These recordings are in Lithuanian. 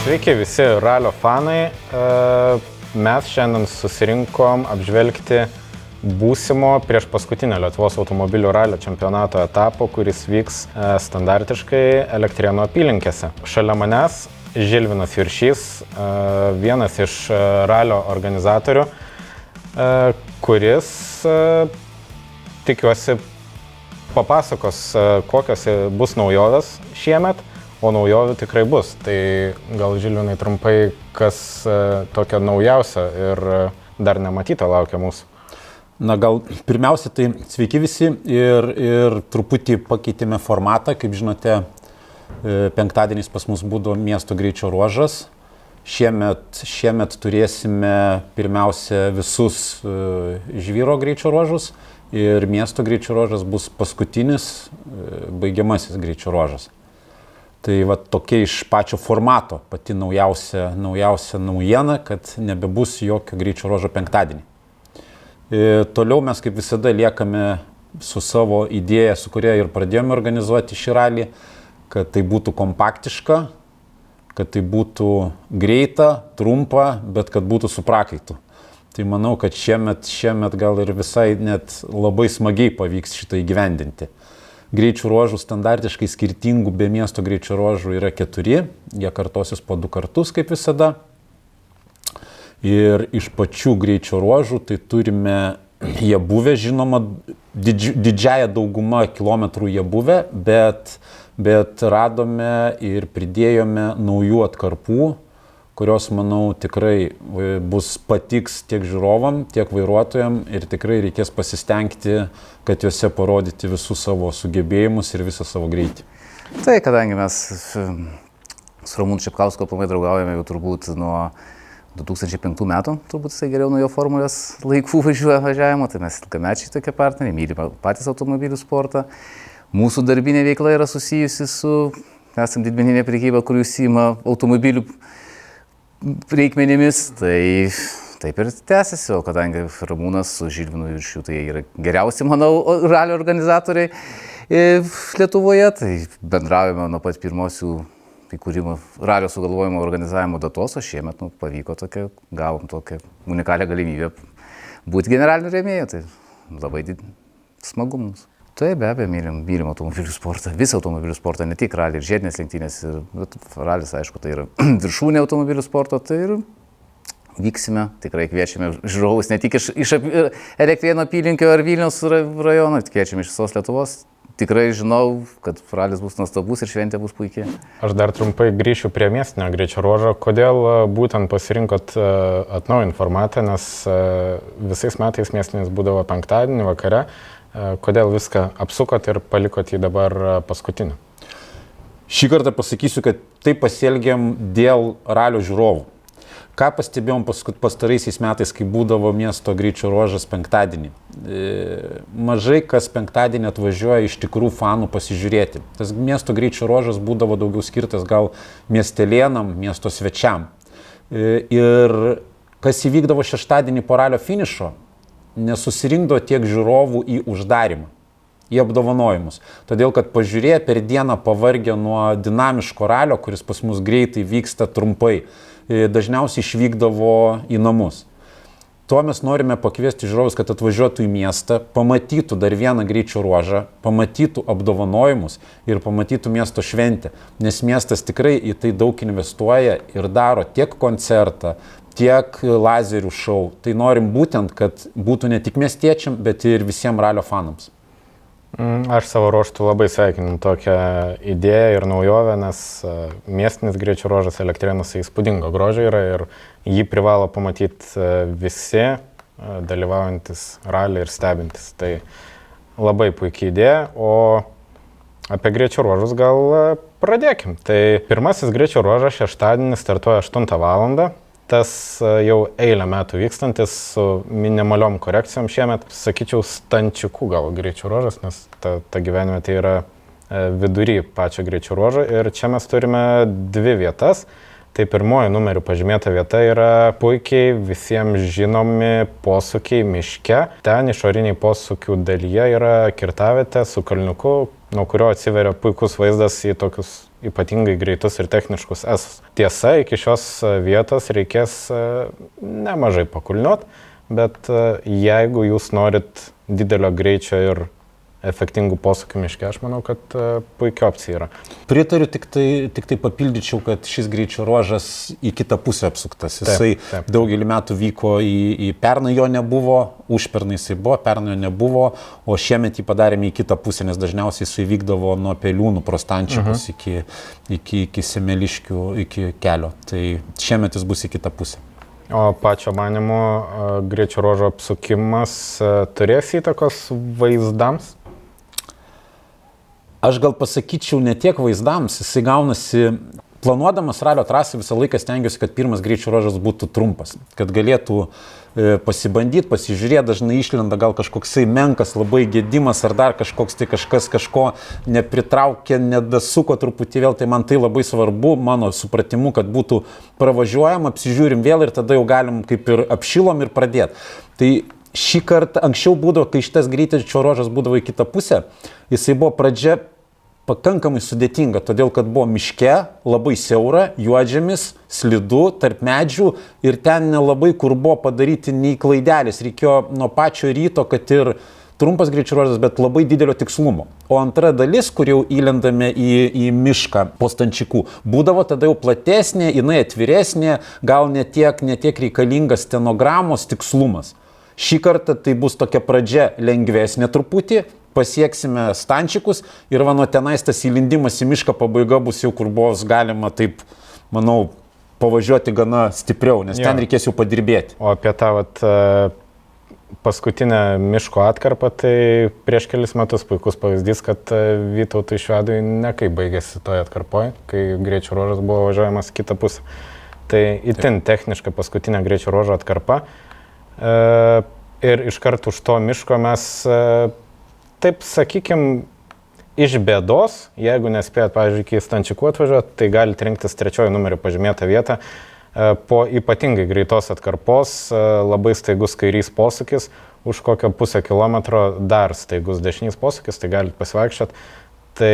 Sveiki visi ralio fanai. Mes šiandien susirinkom apžvelgti būsimo prieš paskutinio Lietuvos automobilių ralio čempionato etapo, kuris vyks standartiškai Elektrėnų apylinkėse. Šalia manęs Žilvinas Juršys, vienas iš ralio organizatorių, kuris, tikiuosi, papasakos, kokios bus naujovės šiemet. O naujovių tikrai bus. Tai gal Žilvinai trumpai, kas tokia naujausia ir dar nematyta laukia mūsų. Na gal pirmiausia, tai sveiki visi ir truputį pakeitėme formatą. Kaip žinote, penktadieniais pas mus būdavo miesto greičio ruožas. Šiemet turėsime pirmiausia visus žvyro greičio ruožus ir miesto greičio ruožas bus paskutinis baigiamasis greičio ruožas. Tai va tokia iš pačio formato pati naujausia naujiena, kad nebebus jokio greičio ruožo penktadienį. Toliau mes kaip visada liekame su savo idėja, su kuria ir pradėjome organizuoti šį ralį, kad tai būtų kompaktiška, kad tai būtų greita, trumpa, bet kad būtų su prakaitu. Tai manau, kad šiemet gal ir visai net labai smagiai pavyks šitą įgyvendinti. Greičių ruožų standartiškai skirtingų be miesto greičio ruožų yra 4, jie kartosis po 2 kartus kaip visada. Ir iš pačių greičio ruožų tai turime jie buvę, žinoma, didžiąją daugumą kilometrų jie buvę, bet radome ir pridėjome naujų atkarpų, kurios, manau, tikrai patiks tiek žiūrovam, tiek vairuotojam ir tikrai reikės pasistengti, kad juose parodyti visus savo sugebėjimus ir visą savo greitį. Tai kadangi mes su Ramūnu Šepkausku aplamai draugaujame jau turbūt nuo 2005 metų, turbūt jisai geriau nuo jo formulės laikų važiavimo, tai mes ilgamečiai tokie partneriai, mylime patys automobilių sportą. Mūsų darbinė veikla yra susijusi su, esam didmeninė prekyba, kur užsiima automobilių reikmenimis, tai taip ir tęsiasi, o kadangi Ramūnas su Žilvinu Juršiu tai yra geriausi, manau, ralio organizatoriai Lietuvoje, tai bendraujame nuo pat pirmosių įkūrimo ralio sugalvojimo organizavimo datos, o šiemet pavyko gavom tokią unikalią galimybę būti generaliniu rėmėju, tai labai smagu mums. Tai be abejo, mylim automobilių sportą, visą automobilių sportą, ne tik ralį ir žiedinės lenktynės, bet ralis, aišku, tai yra viršūnė automobilių sporto, tai ir vyksime, tikrai kviečiame žiūrovus ne tik iš Elektrėnų apylinkio ar Vilniaus rajono, kviečiame iš visos Lietuvos. Tikrai žinau, kad ralis bus nuostabus ir šventė bus puikiai. Aš dar trumpai grįšiu prie miestinio greičio ruožo. Kodėl būtent pasirinkot atnaujinti formatą, nes visais metais miestinis būdavo penktadienį vakare. Kodėl viską apsukot ir palikot jį dabar paskutinį? Šį kartą pasakysiu, kad taip pasielgėm dėl ralio žiūrovų. Ką pastebėjom pastaraisiais metais, kai būdavo miesto greičio ruožas penktadienį? Mažai kas penktadienį atvažiuoja iš tikrų fanų pasižiūrėti. Tas miesto greičio ruožas būdavo daugiau skirtas gal miestelėnam, miesto svečiam. Ir kas įvykdavo šeštadienį po ralio finišo, nesusirinkdavo tiek žiūrovų į uždarimą, į apdovanojimus. Todėl, kad pažiūrėję per dieną pavargę nuo dinamiško ralio, kuris pas mus greitai vyksta trumpai, dažniausiai išvykdavo į namus. Tuo mes norime pakviesti žiūrovus, kad atvažiuotų į miestą, pamatytų dar vieną greičio ruožą, pamatytų apdovanojimus ir pamatytų miesto šventę. Nes miestas tikrai į tai daug investuoja ir daro tiek koncertą, tiek lazerių šou. Tai norim būtent, kad būtų ne tik miestiečiam, bet ir visiems ralio fanams. Aš savo ruožtų labai sveikinu tokią idėją ir naujovę, nes miestinis greičio ruožas Elektrėnuose įspūdingo grožio yra ir jį privalo pamatyti visi dalyvaujantis ralį ir stebintis. Tai labai puikiai idėja, o apie greičio ruožus gal pradėkim. Tai pirmasis greičio ruožas šeštadienį startuoja 8 valandą. Tas jau eilę metų vykstantis su minimaliom korekcijom šiemet, sakyčiau, stančiukų gal greičio ruožas, nes ta gyvenvietė yra vidury pačio greičio ruožo ir čia mes turime 2 vietas. Tai pirmoji numeriu pažymėta vieta yra puikiai visiems žinomi posūkiai miške. Ten išoriniai posūkių dalyje yra kirtavietė su kalniuku, nuo kurio atsiveria puikus vaizdas į tokius ypatingai greitus ir techniškus esus. Tiesa, iki šios vietos reikės nemažai pakulniuot, bet jeigu jūs norit didelio greičio ir efektingų posūkių miške, aš manau, kad puikia opcija yra. Pritariu, tik tai papildyčiau, kad šis greičio ruožas į kitą pusę apsuktas. Jisai Taip. daugelį metų vyko į pernai jo nebuvo, užpernai jisai buvo, pernai jo nebuvo, o šiemet jį padarėme į kitą pusę, nes dažniausiai jisai vykdavo nuo Peliūnų pro Stančikus iki Semeliškių, iki kelio. Tai šiemet jis bus į kitą pusę. O pačio manimu, greičio ruožo apsukimas turės įtakos vaizdams? Aš gal pasakyčiau ne tiek vaizdams, jisai gaunasi, planuodamas ralio trasą visą laiką stengiuosi, kad pirmas greičio ruožas būtų trumpas, kad galėtų pasibandyti, pasižiūrėti, dažnai išlenda gal kažkoksai menkas, labai gedimas ar dar kažkoks tai kažkas kažko nepritraukė, nedasuko truputį vėl, tai man tai labai svarbu, mano supratimu, kad būtų pravažiuojama, apsižiūrim vėl ir tada jau galim kaip ir apšilom ir pradėti. Tai šį kartą, anksčiau būdavo, kai šitas greičio ruožas būdavo į kitą pusę, jisai buvo pradžia pakankamai sudėtinga, todėl kad buvo miške, labai siaura, juodžemis, slidu, tarp medžių ir ten nelabai kur buvo padaryti nei klaidelės, reikėjo nuo pačio ryto, kad ir trumpas greičio ruožas, bet labai didelio tikslumo. O antra dalis, kur jau įlendame į mišką po Stančikų, būdavo tada jau platesnė, jinai atviresnė, gal netiek reikalingas stenogramos tikslumas. Šį kartą tai bus tokia pradžia lengvesnė truputį, pasieksime Stančikus ir nuo tenais tas įlindimas į mišką pabaiga bus jau, kur buvo galima taip, manau, pavažiuoti gana stipriau, nes ten reikės jau padirbėti. O apie tą paskutinę miško atkarpą, tai prieš kelis metus puikus pavyzdys, kad Vytautui Švedui nekaip baigėsi toje atkarpoje, kai greičio ruožas buvo važiuojamas kitą pusę. Tai itin techniška paskutinė greičio ruožo atkarpa. Ir iš karto už to miško mes, taip sakykim, iš bėdos, jeigu nespėjat, pavyzdžiui, iki Stančikų atvažiuoti, tai galite rinktis 3 numeriu pažymėtą vietą. Po ypatingai greitos atkarpos, labai staigus kairys posūkis, už kokio pusę kilometro dar staigus dešinys posūkis, tai galite pasivaikščioti. Tai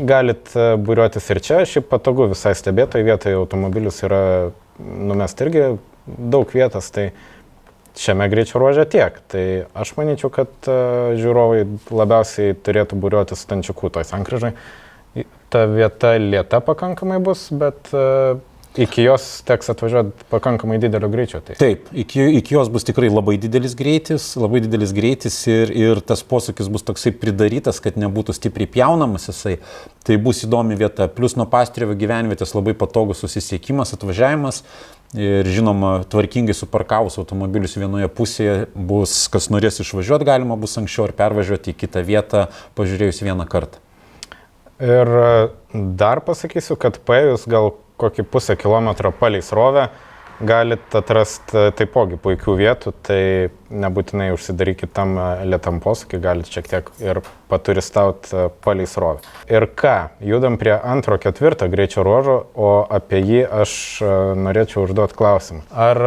galite būriuotis ir čia, šiaip patogu visai stebėtojai vietoje, automobilius yra numesti irgi daug vietos, tai šiame greičio ruože tiek. Tai aš manyčiau, kad žiūrovai labiausiai turėtų būriuoti Stančikų toj sankryžai. Ta vieta lėta pakankamai bus, bet iki jos teks atvažiuoti pakankamai didelio greičio. Tai. Taip, iki jos bus tikrai labai didelis greitis ir tas posūkis bus toksai pridarytas, kad nebūtų stipriai pjaunamas jisai. Tai bus įdomi vieta. Plius nuo Pastrėvio gyvenvietės labai patogus susisiekimas, atvažiavimas. Ir žinoma, tvarkingai suparkavus automobilius vienoje pusėje bus, kas norės išvažiuoti, galima bus anksčiau ir pervažiuoti į kitą vietą, pažiūrėjus vieną kartą. Ir dar pasakysiu, kad paėjus gal kokį pusę kilometro palei srovę, galite atrasti taipogi puikių vietų, tai nebūtinai užsidarykit tam lėtam posūkį, galite šiek tiek ir paturistauti palei srovę. Ir ką, judam prie 2-4 greičio ruožo, o apie jį aš norėčiau užduoti klausimą. Ar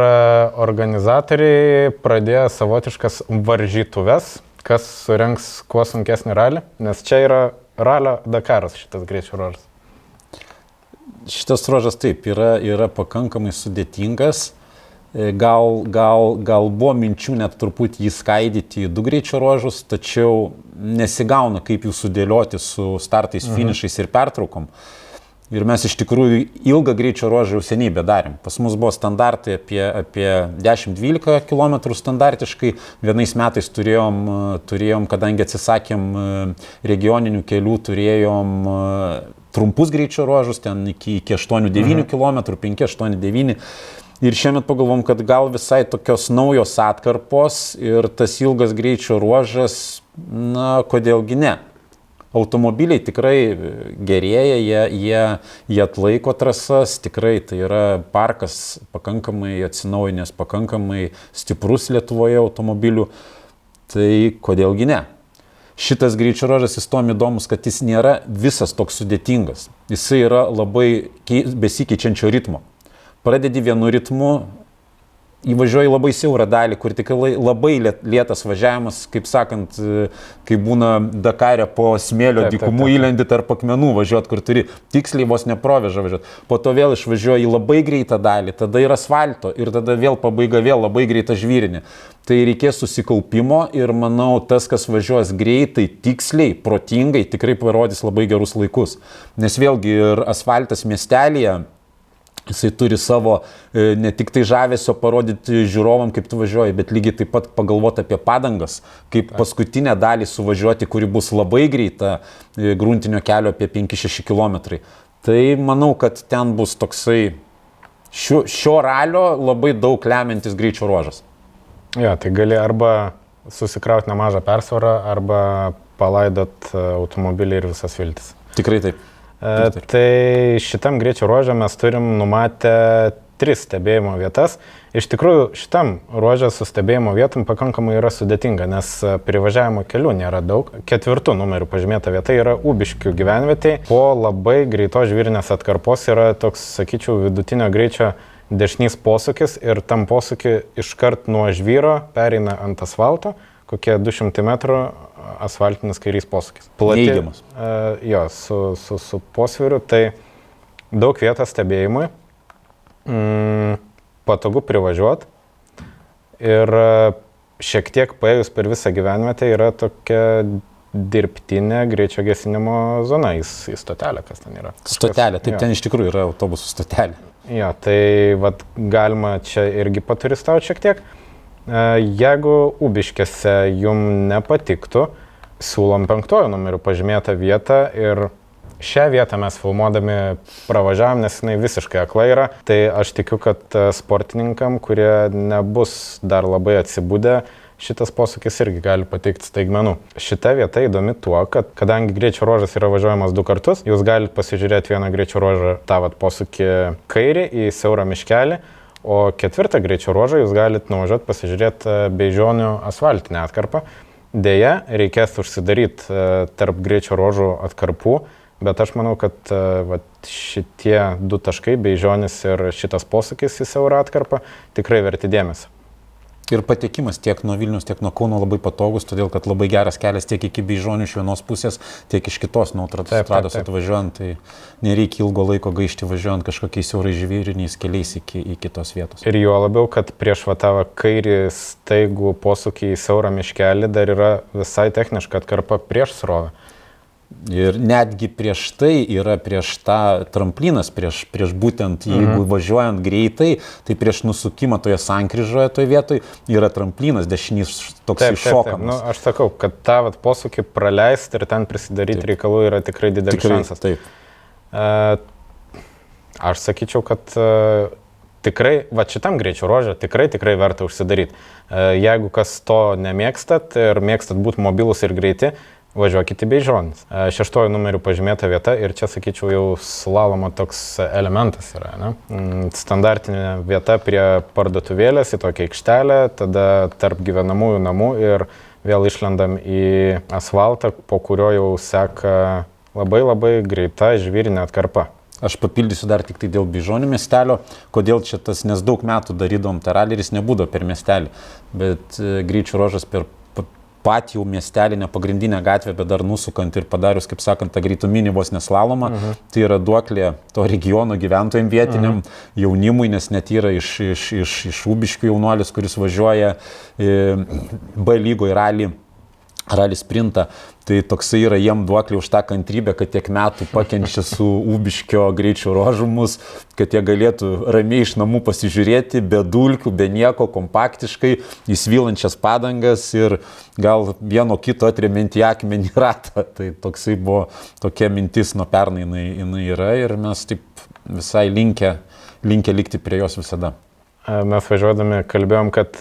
organizatoriai pradėjo savotiškas varžytuves, kas surengs kuo sunkesnį ralį? Nes čia yra ralio Dakaras šitas greičio ruožas. Šitas ruožas taip yra pakankamai sudėtingas, gal buvo minčių net truputį jį skaidyti į 2 greičio ruožus, tačiau nesigauna kaip jų sudėlioti su startais, finišais ir pertraukom. Ir mes iš tikrųjų ilgą greičio ruožą jau seniai bedarėm. Pas mus buvo standartai apie 10-12 km standartiškai. Vienais metais turėjom, kadangi atsisakėm regioninių kelių, turėjom trumpus greičio ruožus, ten iki 8-9 km, 5-8-9. Ir šiemet pagalvom, kad gal visai tokios naujos atkarpos ir tas ilgas greičio ruožas, na, kodėlgi ne. Automobiliai tikrai gerėja, jie atlaiko trasas, tikrai tai yra parkas pakankamai atsinaujinęs, pakankamai stiprus Lietuvoje automobilių, tai kodėlgi ne. Šitas greičio ruožas jis tom įdomus, kad jis nėra visas toks sudėtingas. Jisai yra labai besikeičiančio ritmo. Pradedi vienu ritmu, įvažiuoji labai siaurą dalį, kur tik labai lėtas važiavimas, kaip sakant, kai būna Dakare po smėlio dykumų įlendi tarp akmenų važiuoti, kur turi tiksliai vos neprovežą važiuoti. Po to vėl išvažiuoji labai greitą dalį, tada yra asfalto ir tada vėl pabaiga vėl labai greitą žvyrinį. Tai reikės susikaupimo ir manau, tas, kas važiuos greitai, tiksliai, protingai, tikrai parodys labai gerus laikus. Nes vėlgi ir asfaltas miestelėje, jisai turi savo ne tik tai žavesio parodyti žiūrovam, kaip tu važiuoji, bet lygiai taip pat pagalvoti apie padangas, kaip paskutinę dalį suvažiuoti, kuri bus labai greita, gruntinio kelio apie 5-6 km. Tai manau, kad ten bus toksai šio ralio labai daug lemiantis greičio ruožas. Jo, tai gali arba susikrauti nemažą persvarą, arba palaidot automobilį ir visas viltis. Tikrai taip. Tai šitam greičio ruože mes turim numatę 3 stebėjimo vietas. Iš tikrųjų, šitam ruože su stebėjimo vietom pakankamai yra sudėtinga, nes privažiavimo kelių nėra daug. 4 numeriu pažymėta vieta yra Ūbiškių gyvenvietė. Po labai greitos žvyrinės atkarpos yra toks, sakyčiau, vidutinio greičio dešinys posūkis ir tam posūkį iškart nuo žvyro pereina ant asfalto, kokie 200 metrų asfaltinis kairys posūkis. Neįgiamas. Jo, su posviriu, tai daug vietos stebėjimui, patogu privažiuoti ir šiek tiek paėjus per visą gyvenvietę yra tokia dirbtinė greičio gesinimo zona į stotelę, kas ten yra. Stotelė, taip, ten iš tikrųjų yra autobusų stotelė. Jo, tai vat, galima čia irgi paturistauti šiek tiek. Jeigu Ūbiškėse jums nepatiktų, siūlom 5 numeriu pažymėtą vietą ir šią vietą mes filmuodami pravažiavom, nes jinai visiškai akla yra. Tai aš tikiu, kad sportininkam, kurie nebus dar labai atsibudę, šitas posūkis irgi gali pateikti staigmenų. Šita vieta įdomi tuo, kad kadangi greičio ruožas yra važiuojamas 2 kartus, jūs galite pasižiūrėti vieną greičio ruožą, tą posūkį kairį į siaurą miškelį, o 4 greičio ruožą jūs galite nuvažiuoti pasižiūrėti Beižionių asfaltinę atkarpą. Deja, reikės užsidaryti tarp greičio ruožų atkarpų, bet aš manau, kad šitie 2 taškai, Beižionis ir šitas posūkis į siaurą atkarpą, tikrai verti dėmesio. Ir patekimas tiek nuo Vilnius, tiek nuo Kauno labai patogus, todėl kad labai geras kelias tiek iki Beižionių iš vienos pusės, tiek iš kitos, nuo autostrados atvažiuojant, tai nereikia ilgo laiko gaišti važiuojant kažkokiais siaurai žvyriniais keliais iki tos vietos. Ir juo labiau, kad prieš tavo kairį staigų posūkį į siaurą miškelį dar yra visai techniška atkarpa prieš srovę. Ir netgi prieš tai yra prieš tą tramplinas, prieš būtent, jeigu važiuojant greitai, tai prieš nusukimą toje sankryžoje toje vietoje yra tramplinas, dešinys toks iššokamas. Nu, aš sakau, kad tą posūkį praleisti ir ten prisidaryti reikalų yra tikrai didelis šansas. Taip. Aš sakyčiau, kad tikrai, šitam greičio ruože tikrai verta užsidaryti. Jeigu kas to nemėgstat ir mėgstat būti mobilus ir greiti, važiuokite į Beižionis. 6 numeriu pažymėta vieta ir čia, sakyčiau, jau slalomo toks elementas yra. Ne? Standartinė vieta prie parduotuvėlės į tokią aikštelę, tada tarp gyvenamųjų namų ir vėl išlendam į asfaltą, po kurio jau seka labai greita žvyrinė atkarpa. Aš papildysiu dar tik tai dėl Beižionių miestelio, kodėl čia tas, nes daug metų darydom tą ralį ir jis nebūdavo per miestelį, bet greičio ruožas per patį jau miestelį, ne pagrindinę gatvę, bet dar nusukant ir padarius, kaip sakant, tą greituminį vos neslalomą, tai yra duoklė to regiono gyventojams vietiniam jaunimui, nes net yra iš Ūbiškių jaunuolis, kuris važiuoja B lygoje ralį sprintą, tai toksai yra jiem duoklė už tą kantrybę, kad tiek metų pakenčia su Ūbiškio greičio ruožu mus, kad jie galėtų ramiai iš namų pasižiūrėti, be dulkių, be nieko, kompaktiškai, įsvylančias padangas ir gal vieno kito atremiantį akmenį ratą. Tai toksai buvo tokia mintis nuo pernai jinai yra ir mes taip visai linkę likti prie jos visada. Mes važiuodami kalbėjom, kad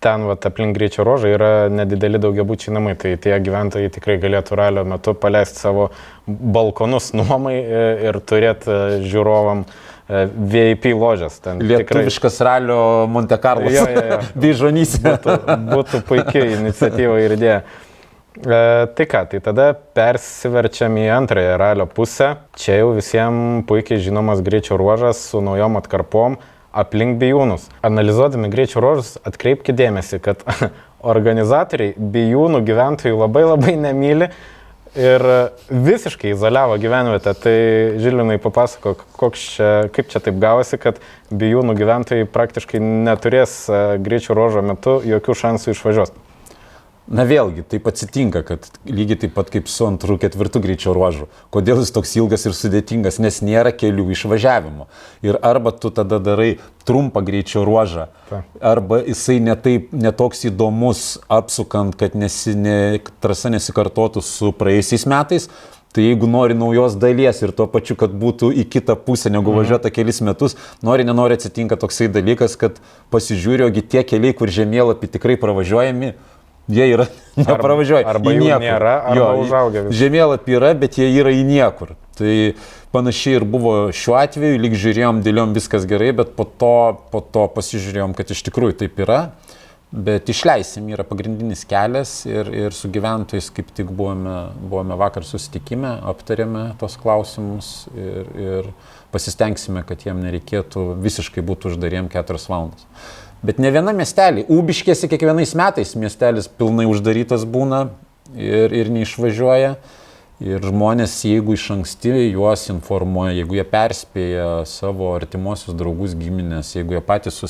ten aplink greičio ruožą yra nedideli daugiabučiai namai, tai tie gyventojai tikrai galėtų ralio metu paleisti savo balkonus nuomai ir turėti žiūrovam VIP ložės. Lietuviškas ralio Monte Carlos Beižionyse. Būtų puikiai iniciatyva ir idėja. Tai ką, tai tada persiverčiam į antrąją ralio pusę. Čia jau visiems puikiai žinomas greičio ruožas su naujom atkarpom. aplink bijūnus. Analizuodami greičio ruožus atkreipkite dėmesį, kad organizatoriai bijūnų gyventojų labai nemyli ir visiškai izoliavo gyvenvietę. Tai Žilvinai papasako, kaip čia taip gavosi, kad bijūnų gyventojai praktiškai neturės greičio ruožo metu jokių šansų išvažiuoti. Na vėlgi, taip atsitinka, kad lygiai taip pat kaip su 2-4 greičio ruožu. Kodėl jis toks ilgas ir sudėtingas, nes nėra kelių išvažiavimo. Ir arba tu tada darai trumpą greičio ruožą, arba jisai netoks įdomus apsukant, kad trasa nesikartotų su praėjusiais metais. Tai jeigu nori naujos dalies ir tuo pačiu, kad būtų į kitą pusę negu važiuota kelis metus, nenori atsitinka toksai dalykas, kad pasižiūrė, ogi tie keliai, kur žemėlapį tikrai pravažiuojami, jie yra nepravažiuoja. Arba jų nėra, arba užaugę. Žemėlapį yra, bet jie yra į niekur. Tai panašiai ir buvo šiuo atveju, lyg žiūrėjom, dėliom viskas gerai, bet po to pasižiūrėjom, kad iš tikrųjų taip yra. Bet išleisim, yra pagrindinis kelias ir su gyventojais kaip tik buvome vakar susitikime, aptarėme tos klausimus ir pasistengsime, kad jiem nereikėtų visiškai būti uždariem 4 valandas. Bet ne viena miestelį. Ūbiškėse kiekvienais metais miestelis pilnai uždarytas būna ir neišvažiuoja. Ir žmonės, jeigu iš anksti juos informuoja, jeigu jie perspėja savo artimuosius draugus, giminės, jeigu jie patys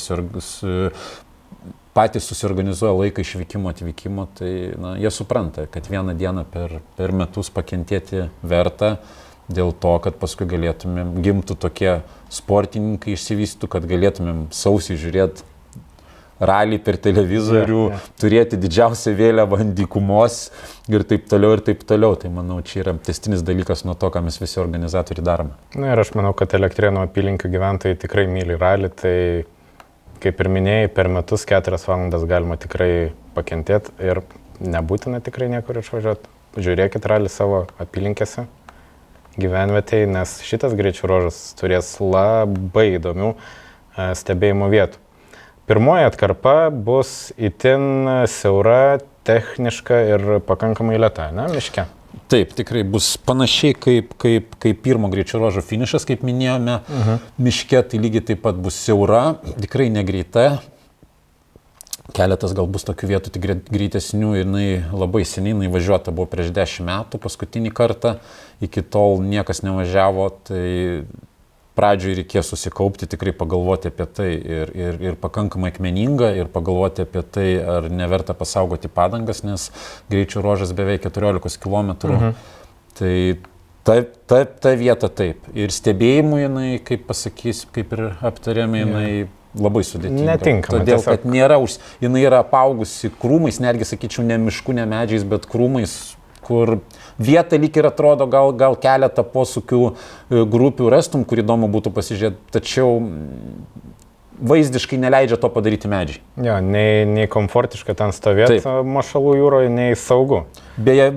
susiorganizuoja laiką išvykimo, atvykimo, tai jie supranta, kad vieną dieną per metus pakentėti verta dėl to, kad paskui galėtumėm, gimtų tokie sportininkai išsivystų, kad galėtumėm sausį žiūrėti ralį per televizorių, turėti didžiausią vėliavą ant dykumos ir taip toliau. Tai manau, čia yra tęstinis dalykas nuo to, ką mes visi organizatoriai darome. Na ir aš manau, kad Elektrėnų apylinkių gyventojai tikrai myli ralį, tai kaip ir minėjai, per metus 4 valandas galima tikrai pakentėti ir nebūtina tikrai niekur išvažiuoti. Žiūrėkit ralį savo apylinkėse, gyvenvietėje, nes šitas greičio ruožas turės labai įdomių stebėjimo vietų. Pirmoji atkarpa bus itin siaura, techniška ir pakankamai lėta, ne, miške? Taip, tikrai bus panašiai kaip pirmo greičio ruožo finišas, kaip minėjome. Miške tai lygiai taip pat bus siaura, tikrai negreita. Keletas gal bus tokių vietų tik greitesnių ir labai seniai važiuota buvo prieš 10 metų, paskutinį kartą. Iki tol niekas nevažiavo, tai pradžioj reikės susikaupti, tikrai pagalvoti apie tai ir pakankamai akmeninga ir pagalvoti apie tai, ar neverta pasaugoti padangas, nes greičio ruožas beveik 14 km. Tai ta vieta taip. Ir stebėjimui jinai, kaip ir aptarėme, jinai labai sudėtinga. Netinkama. Todėl, kad jinai yra apaugusi krūmais, netgi sakyčiau, ne mišku, ne medžiais, bet krūmais, kur vieta lyg ir atrodo, gal keletą posūkių grupių rastum, kur įdomu būtų pasižiūrėti, tačiau vaizdiškai neleidžia to padaryti medžiai. Jo, nei komfortiška ten stovėti Mašalų jūroje, nei saugu. Beje,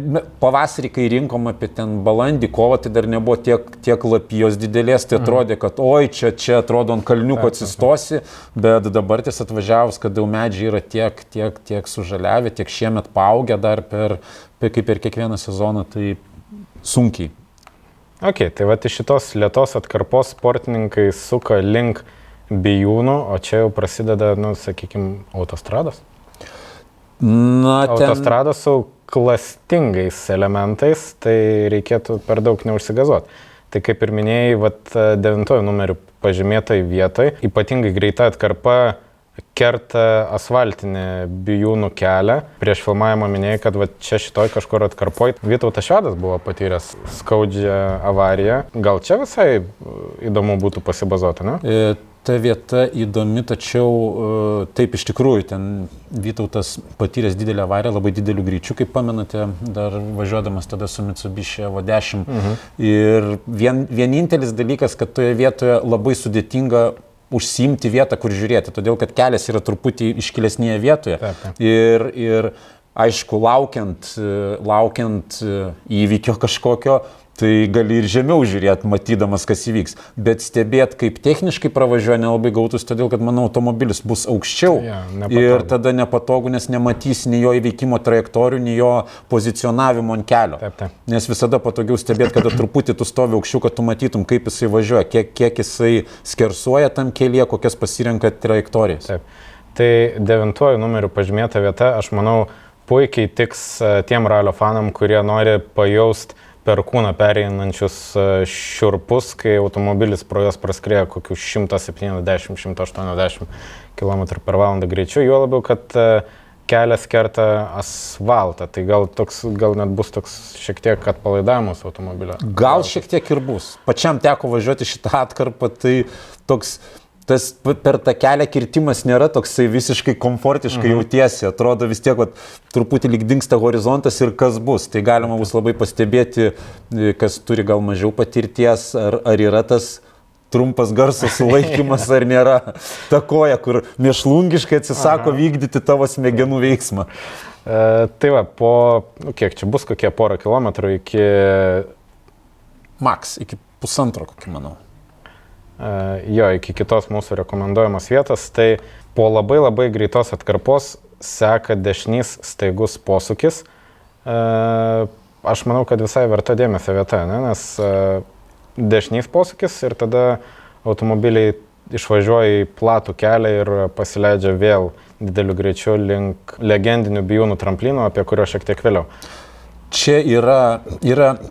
pavasarį, kai rinkom apie ten balandį, kovą, tai dar nebuvo tiek lapijos didelės, tai atrodė, kad oi, čia atrodo ant kalniuko atsistosi, bet dabar ties atvažiavus, kad jau medžiai yra tiek sužaliavę, tiek šiemet paaugę dar kaip per kiekvieną sezoną, tai sunkiai. Ok, tai va iš šitos lėtos atkarpos sportininkai suka link bijūnų, o čia jau prasideda, sakykime, autostrados. Autostrados su klastingais elementais, tai reikėtų per daug neužsigazuoti. Tai kaip ir minėjai, 9 numeriu pažymėtai vietoj, ypatingai greita atkarpa kerta asfaltinį bijūnų kelią. Prieš filmavimą minėjai, kad čia šitoj kažkur atkarpoj Vytautas Švedas buvo patyręs skaudžią avariją. Gal čia visai įdomu būtų pasibazuoti, ne? Ta vieta įdomi, tačiau taip iš tikrųjų ten Vytautas patyręs didelę avariją, labai dideliu greičiu, kaip pamenate, dar važiuodamas tada su Mitsubishi Evo 10. Ir vienintelis dalykas, kad toje vietoje labai sudėtinga užsiimti vietą, kur žiūrėti, todėl kad kelias yra truputį iškilesnėje vietoje. Ir aišku, laukiant įvykio kažkokio, tai gali ir žemiau žiūrėti, matydamas, kas įvyks. Bet stebėti, kaip techniškai pravažiuoja, nelabai gautus, todėl kad, manau, automobilis bus aukščiau. Ir tada nepatogu, nes nematys nei jo įveikimo trajektorijų, nei jo pozicionavimo ant kelio. Taip. Nes visada patogiau stebėti, kada truputį tu stovi aukščiau, kad tu matytum, kaip jisai važiuoja, kiek jisai skersuoja tam kelyje, kokias pasirenka trajektorijas. Taip. Tai 9 numeriu pažymėta vieta, aš manau, puikiai tiks tiem ralio fanam, kurie nori pajausti per kūną pereinančius šiurpus, kai automobilis pro juos praskrieja kokių 170-180 km/h greičiu, juo labiau, kad kelias kerta asfaltą, tai gal net bus toks šiek tiek atpalaidavimas automobilio. Gal šiek tiek ir bus. Pačiam teko važiuoti šitą atkarpą, tai toks... Tas per tą kelią kirtimas nėra toksai visiškai komfortiškai jautiesi, atrodo vis tiek, truputį lyg dingsta horizontas ir kas bus. Tai galima bus labai pastebėti, kas turi gal mažiau patirties, ar yra tas trumpas garso sulaikymas, ar nėra ta koja, kur mėšlungiškai atsisako vykdyti tavo smegenų veiksmą. Tai va, kiek čia bus, kokie porą kilometrų iki... Maks, iki 1,5, kokį manau. Iki kitos mūsų rekomenduojamos vietos, tai po labai greitos atkarpos seka dešinys staigus posūkis. Aš manau, kad visai verta dėmesio vieta, nes dešinys posūkis ir tada automobiliai išvažiuoja į platų kelią ir pasileidžia vėl dideliu greičiu link legendinių Bijūnų tramplino, apie kurio šiek tiek vėliau. Čia yra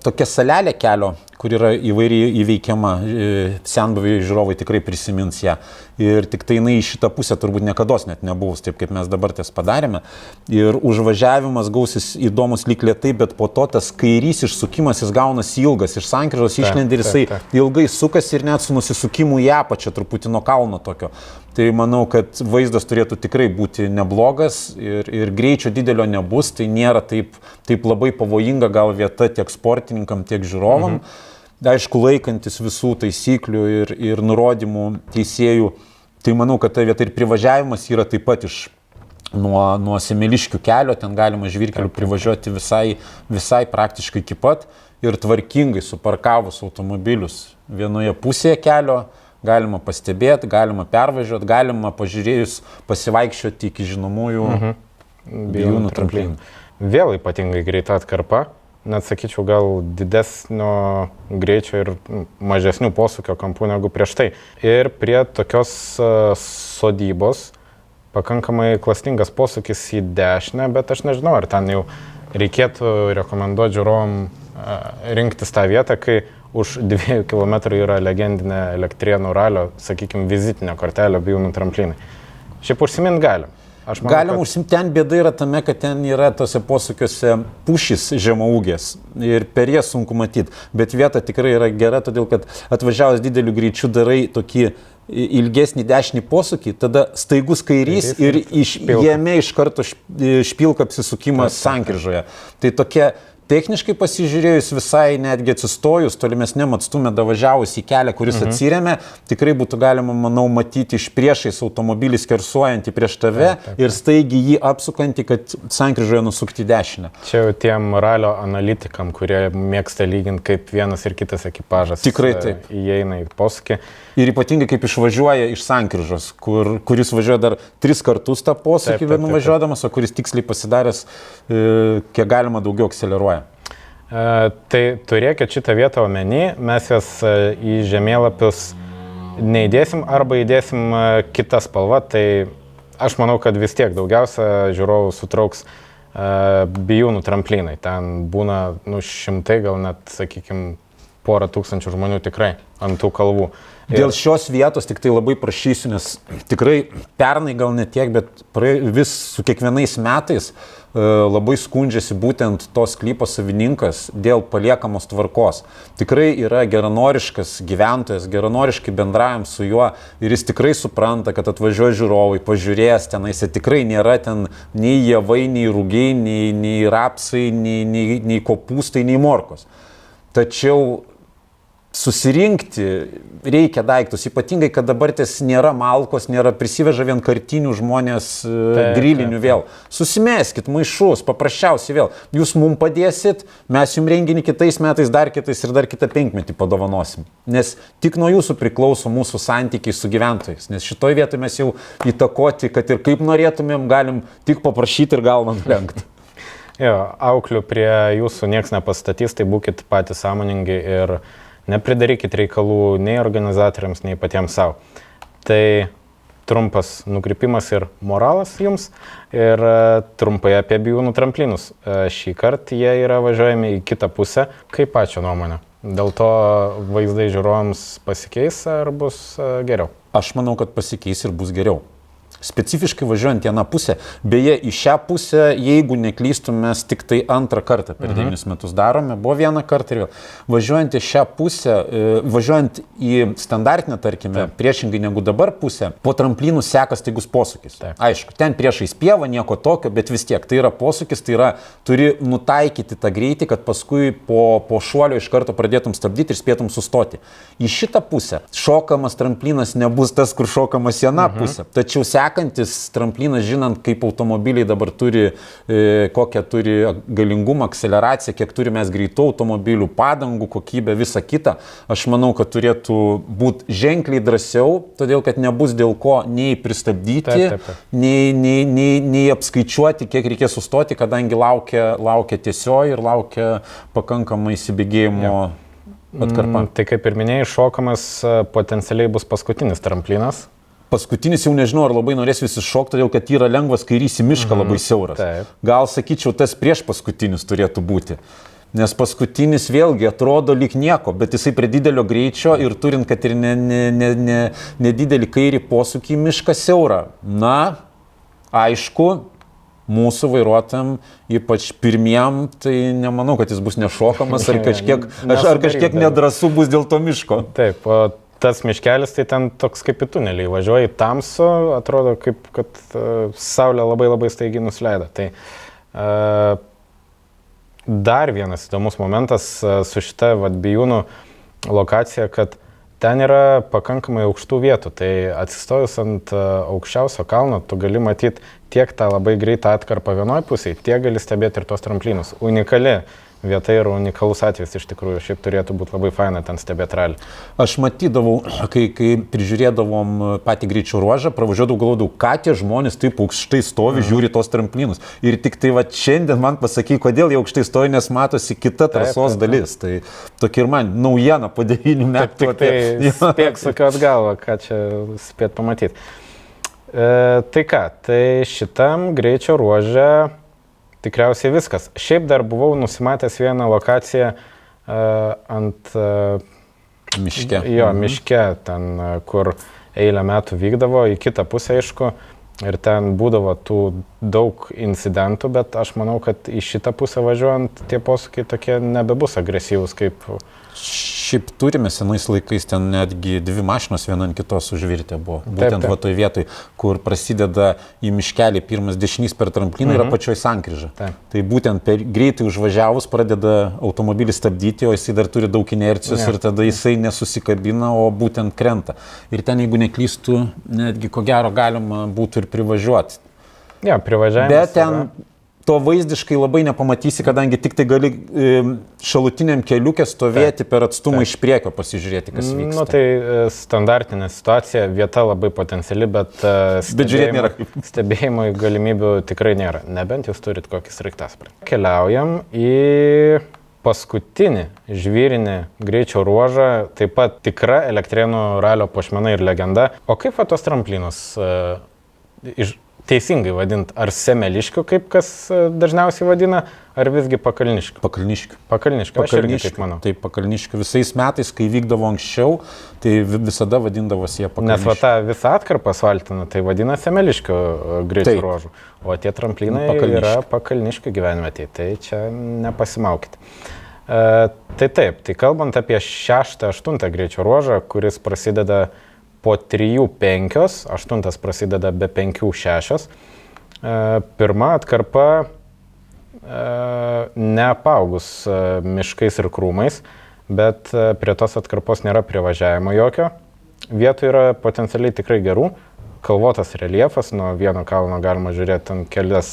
tokia salelė kelio, kur yra įvairiai įveikiama, senbuviai žiūrovai tikrai prisimins ją. Ir tik tai jinai į šitą pusę turbūt niekados net nebuvus, taip kaip mes dabar ties padarėme. Ir užvažiavimas gausis įdomus lyg lėtai, bet po to tas kairys išsukimas jis gaunasi ilgas, iš sankryžos išlendi ir jisai ilgai sukasi ir net su nusisukimu į apačią, truputį nuo kalno tokio. Tai manau, kad vaizdas turėtų tikrai būti neblogas ir greičio didelio nebus, tai nėra taip labai pavojinga gal vieta tiek sportininkam, tiek žiūrovam. Aišku, laikantis visų taisyklių ir nurodymų teisėjų, tai manau, kad ta vieta ir privažiavimas yra taip pat nuo Semeliškių kelio, ten galima žvyrkeliu privažiuoti visai praktiškai iki pat ir tvarkingai suparkavus automobilius vienoje pusėje kelio, galima pastebėti, galima pervažiuoti, galima pažiūrėjus pasivaikščioti iki žinomųjų Bijūnų tramplinų. Vėl ypatingai greita atkarpa. Net sakyčiau, gal didesnio greičio ir mažesnių posūkio kampų negu prieš tai. Ir prie tokios sodybos pakankamai klastingas posūkis į dešinę, bet aš nežinau, ar ten jau reikėtų rekomenduoti žiūrovom rinktis tą vietą, kai už 2 km yra legendinė Elektrėnų ralio, sakykime, vizitinė kortelė Bijūnų tramplinai. Šiaip užsimint galim. Galima užsimti, ten bėda yra tame, kad ten yra tose posūkiuose pušys žemaūgės ir per jas sunku matyti, bet vieta tikrai yra gera, todėl kad atvažiavęs dideliu greičiu darai tokį ilgesnį dešinį posūkį, tada staigus kairys ir jame iš karto špilka apsisukimas sankryžoje. Tai tokia techniškai pasižiūrėjus, visai netgi atsistojus, tolimesniam atstumė davažiavus į kelią, kuris atsiremė, tikrai būtų galima, manau, matyti iš priešais automobilį skersuojantį prieš tave ir staigiai jį apsukantį, kad sankryžoje nusukti dešinę. Čia jau tiem ralio analitikam, kurie mėgsta lyginti, kaip vienas ir kitas ekipažas tikrai taip įeina į posūkį. Ir ypatingai kaip išvažiuoja iš sankryžos, kuris važiuoja dar 3 kartus tą posūkį vienu važiuodamas, o kuris tiksliai pasidaręs, kiek galima daugiau akceleruoja. Tai turėkit šitą vietą omeny, mes jas į žemėlapius neįdėsim arba įdėsim kitą spalvą, tai aš manau, kad vis tiek daugiausia žiūrovų sutrauks Bijūnų tramplinai. Ten būna šimtai, gal net, sakykime, porą tūkstančių žmonių tikrai ant tų kalvų. Dėl šios vietos tik tai labai prašysiu, nes tikrai pernai gal ne tiek, bet vis su kiekvienais metais labai skundžiasi būtent tos sklypo savininkas dėl paliekamos tvarkos. Tikrai yra geranoriškas gyventojas, geranoriškai bendraujam su juo ir jis tikrai supranta, kad atvažiuoja žiūrovai, pažiūrės tenais, tikrai nėra ten nei javai, nei rūgiai, nei rapsai, nei kopūstai, nei morkos. Tačiau susirinkti reikia daiktus, ypatingai, kad dabar ties nėra malkos, nėra prisiveža vienkartinių žmonės grillinių vėl. Susimeskit maišus, paprasčiausiai vėl. Jūs mums padėsit, mes jums renginį kitais metais, dar kitais ir dar kitą 5-metį padovanosim. Nes tik nuo jūsų priklauso mūsų santykiai su gyventojais. Nes šitoj vietoje mes jau įtakoti, kad ir kaip norėtumėm, galim tik paprašyti ir galvą nulenkti. Jo, auklių prie jūsų nieks nepastatys, tai būkit patys sąmoningi ir nepridarykit reikalų nei organizatoriams, nei patiems savo. Tai trumpas nukrypimas ir moralas jums ir trumpai apie bijūnų tramplinus. Šį kartą jie yra važiuojami į kitą pusę. Kaip pačio nuomonė? Dėl to vaizdai žiūrovams pasikeis ar bus geriau? Aš manau, kad pasikeis ir bus geriau. Specifiškai važiuojant į aną pusę. Beje, į šią pusę, jeigu neklystu, mes tik tai antrą kartą per 9 metus darome. Buvo vieną kartą ir vėl. Važiuojant į šią pusę, važiuojant į standartinę, tarkime, priešingai negu dabar pusę, po tramplinų seka staigus posūkis. Aišku, ten priešais pieva, nieko tokio, bet vis tiek tai yra posūkis, tai yra, turi nutaikyti tą greitį, kad paskui po šuolio iš karto pradėtum stabdyti ir spėtum sustoti. Į šitą pusę šokamas tramplinas nebus tas, kur šokamas į aną pusę. Tačiau sekantis tramplinas, žinant, kaip automobiliai dabar turi, kokią turi galingumą, akceleraciją, kiek turime greitų automobilių, padangų, kokybę, visą kitą, aš manau, kad turėtų būti ženkliai drąsiau, todėl kad nebus dėl ko nei pristabdyti, nei apskaičiuoti, kiek reikės sustoti, kadangi laukia tiesioji ir laukia pakankamai įsibėgėjimo atkarpa. Tai kaip ir minėjai, šokamas potencialiai bus paskutinis tramplinas. Paskutinis jau nežinau, ar labai norės visi šokti, todėl kad yra lengvas kairys į mišką labai siauras. Gal sakyčiau, tas prieš paskutinis turėtų būti. Nes paskutinis vėlgi atrodo lyg nieko, bet jisai prie didelio greičio ir turint, kad ir nedidelį kairį posūkį į mišką siaurą. Na, aišku, mūsų vairuotojam, ypač pirmiem, tai nemanau, kad jis bus nešokamas ar kažkiek nedrąsų bus dėl to miško. Taip, tas miškelis, tai ten toks kaip į tunelį, važiuoji tamsu, atrodo kaip, kad saulė labai labai staigiai nusileido. Tai dar vienas įdomus momentas su šita bijūnų lokacija, kad ten yra pakankamai aukštų vietų. Tai atsistojus ant aukščiausio kalno, tu gali matyti tiek tą labai greitą atkarpą vienoj pusėje, tiek gali stebėti ir tos tramplinus. Unikali vieta ir unikalus atvejis iš tikrųjų. Šiaip turėtų būti labai faina ten stebėti ralį. Aš matydavau, kai prižiūrėdavom patį greičio ruožą, pravažiuodavau, galvodavau, ką tie žmonės taip aukštai stovi, žiūri tos tramplinus. Ir tik tai šiandien man pasakai, kodėl jie aukštai stovi, nes matosi kita trasos dalis. Tai tokia ir man naujiena po 9 metų. Tai spėk sukiot galvą, ką čia spėt pamatyti. Tai ką, tai šitam greičio ruože tikriausiai viskas. Šiaip dar buvau nusimatęs vieną lokaciją ant miške. Jo, miške, ten, kur eilę metų vykdavo, į kitą pusę, aišku, ir ten būdavo tų daug incidentų, bet aš manau, kad į šitą pusę važiuojant tie posūkiai tokie nebebus agresyvūs kaip... Šiaip turime senais laikais, ten netgi 2 mašinos viena ant kitos užvirtę buvo. Būtent va toj vietoj, kur prasideda į miškelį pirmas dešinys per trampliną yra pačioj sankryža. Tai būtent greitai užvažiavus pradeda automobilį stabdyti, o jisai dar turi daug inercijos ir tada jisai nesusikabina, o būtent krenta. Ir ten, jeigu neklystų, netgi ko gero galima būtų ir privažiuoti. Ja, privažiavimas. Bet ten to vaizdiškai labai nepamatysi, kadangi tik tai gali šalutiniam keliukė stovėti per atstumą iš priekio pasižiūrėti, kas vyksta. Nu, tai standartinė situacija, vieta labai potenciali, bet stebėjimo galimybių tikrai nėra, nebent jūs turit kokį sraigtasparnį. Keliaujam į paskutinį žvyrinį greičio ruožą, taip pat tikra Elektrėnų ralio puošmena ir legenda. O kaip va tos tramplinus teisingai vadint, ar semeliškių, kaip kas dažniausiai vadina, ar visgi pakalniškių? Pakalniškių. Pakalniškių, aš irgi taip manau. Taip, pakalniškių. Visais metais, kai vykdavo anksčiau, tai visada vadindavosi jie pakalniškių. Nes va tą visą atkarpą asfaltiną, tai vadina semeliškių greičio ruožų, o tie tramplinai yra pakalniškių gyvenvietėje, tai čia nepasimaukite. Tai taip, tai kalbant apie 6-8 greičio ruožą, kuris prasideda po 3-5, 8 prasideda be 5-6. Pirma atkarpa neapaugus miškais ir krūmais. bet prie tos atkarpos nėra privažiavimo jokio. Vietų yra potencialiai tikrai gerų. Kalvotas reljefas, nuo vieno kalno galima žiūrėti ten kelias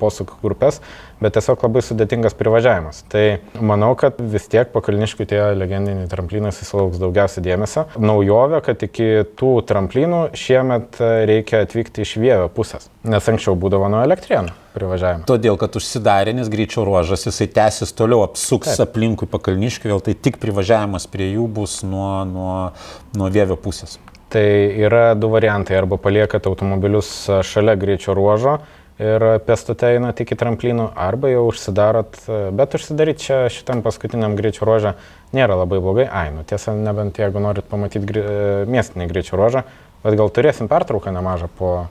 posūkių grupės, bet tiesiog labai sudėtingas privažiavimas. Tai manau, kad vis tiek pakalniškių tie legendiniai tramplynai susilauks daugiausia dėmesio. Naujovė, kad iki tų tramplynų šiemet reikia atvykti iš Vievio pusės, nes anksčiau būdavo nuo Elektrėnų privažiavimo. Todėl, kad užsidarė, nes greičio ruožas, jisai tęsis toliau, apsuks aplinkui pakalniškių, vėl tai tik privažiavimas prie jų bus nuo Vievio pusės. Tai yra du variantai, arba paliekat automobilius šalia greičio ruožo ir pėstute einat iki tramplynų, arba jau užsidarot, bet užsidaryti čia šitam paskutiniam greičio ruožą nėra labai blogai. Tiesa, nebent jeigu norit pamatyti miestinį greičio ruožą, bet gal turėsim pertrauką nemažą po...